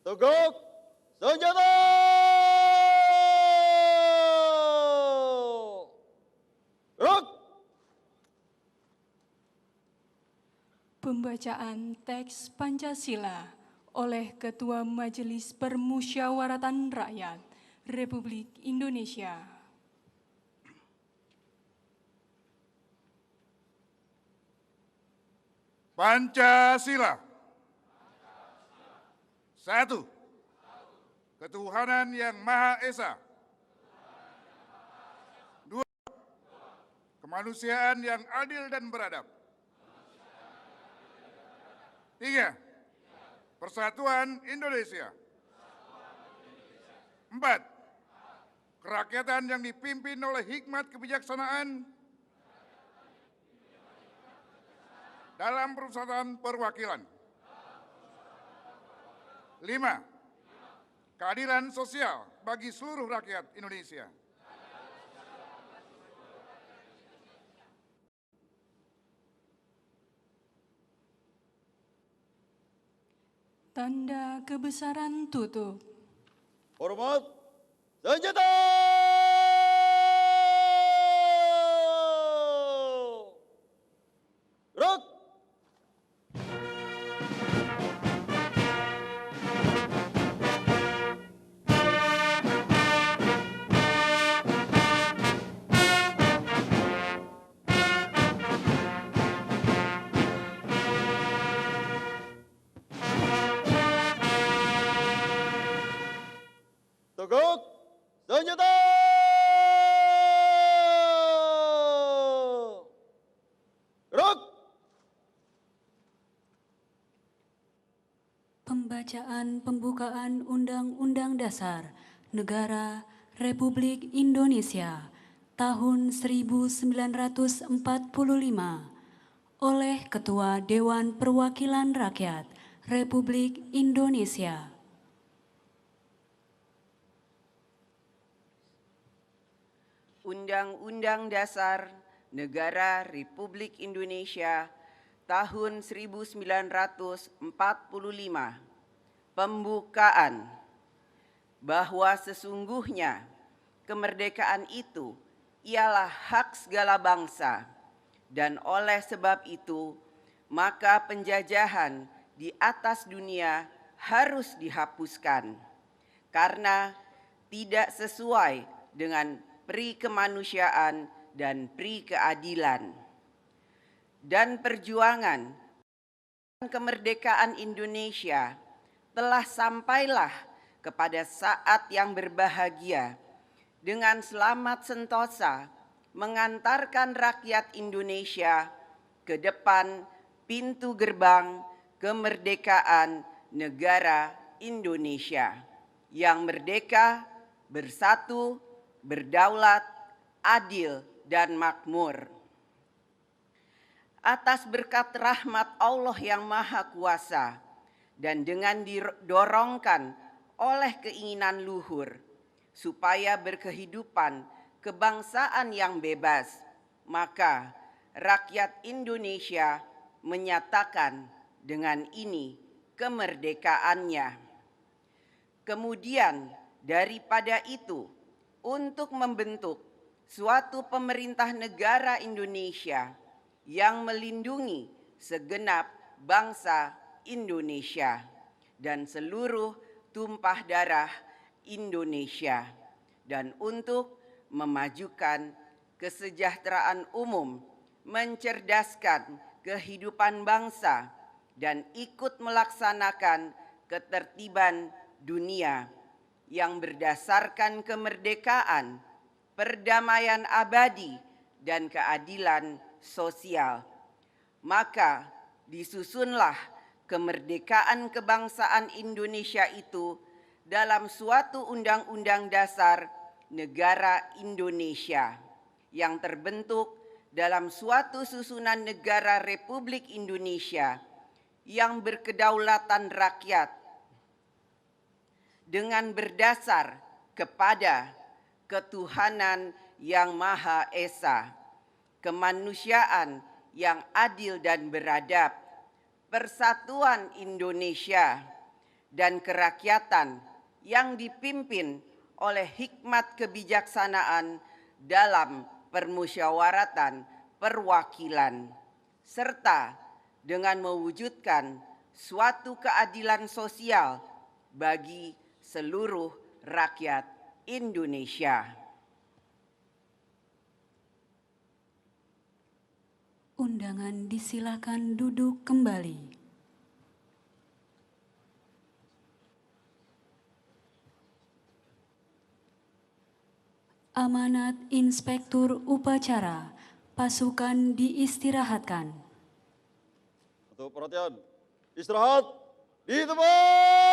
Tegak senjata! Gerak! Pembacaan teks Pancasila oleh Ketua Majelis Permusyawaratan Rakyat Republik Indonesia. Pancasila. Satu, ketuhanan yang Maha Esa. Dua, kemanusiaan yang adil dan beradab. Tiga, persatuan Indonesia. Empat, kerakyatan yang dipimpin oleh hikmat kebijaksanaan dalam perusahaan perwakilan. 5. Keadilan sosial bagi seluruh rakyat Indonesia. Tanda kebesaran tutup. Hormat senjata! Gerak! Tegak senjata! Gerak! Pembacaan pembukaan Undang-Undang Dasar Negara Republik Indonesia tahun 1945 oleh Ketua Dewan Perwakilan Rakyat Republik Indonesia. Undang-Undang Dasar Negara Republik Indonesia tahun 1945. Pembukaan. Bahwa sesungguhnya kemerdekaan itu ialah hak segala bangsa, dan oleh sebab itu maka penjajahan di atas dunia harus dihapuskan karena tidak sesuai dengan pri kemanusiaan dan pri keadilan. Dan perjuangan kemerdekaan Indonesia telah sampailah kepada saat yang berbahagia dengan selamat sentosa mengantarkan rakyat Indonesia ke depan pintu gerbang kemerdekaan negara Indonesia yang merdeka, bersatu, berdaulat, adil, dan makmur. Atas berkat rahmat Allah yang Maha Kuasa dan dengan didorongkan oleh keinginan luhur supaya berkehidupan kebangsaan yang bebas, maka rakyat Indonesia menyatakan dengan ini kemerdekaannya. Kemudian daripada itu, untuk membentuk suatu pemerintah negara Indonesia yang melindungi segenap bangsa Indonesia dan seluruh tumpah darah Indonesia, dan untuk memajukan kesejahteraan umum, mencerdaskan kehidupan bangsa, dan ikut melaksanakan ketertiban dunia yang berdasarkan kemerdekaan, perdamaian abadi, dan keadilan sosial. Maka disusunlah kemerdekaan kebangsaan Indonesia itu dalam suatu undang-undang dasar negara Indonesia yang terbentuk dalam suatu susunan negara Republik Indonesia yang berkedaulatan rakyat dengan berdasar kepada ketuhanan yang Maha Esa, kemanusiaan yang adil dan beradab, persatuan Indonesia, dan kerakyatan yang dipimpin oleh hikmat kebijaksanaan dalam permusyawaratan perwakilan, serta dengan mewujudkan suatu keadilan sosial bagi seluruh rakyat Indonesia. Undangan disilakan duduk kembali. Amanat Inspektur Upacara, pasukan diistirahatkan. Untuk perhatian, istirahat di tempat.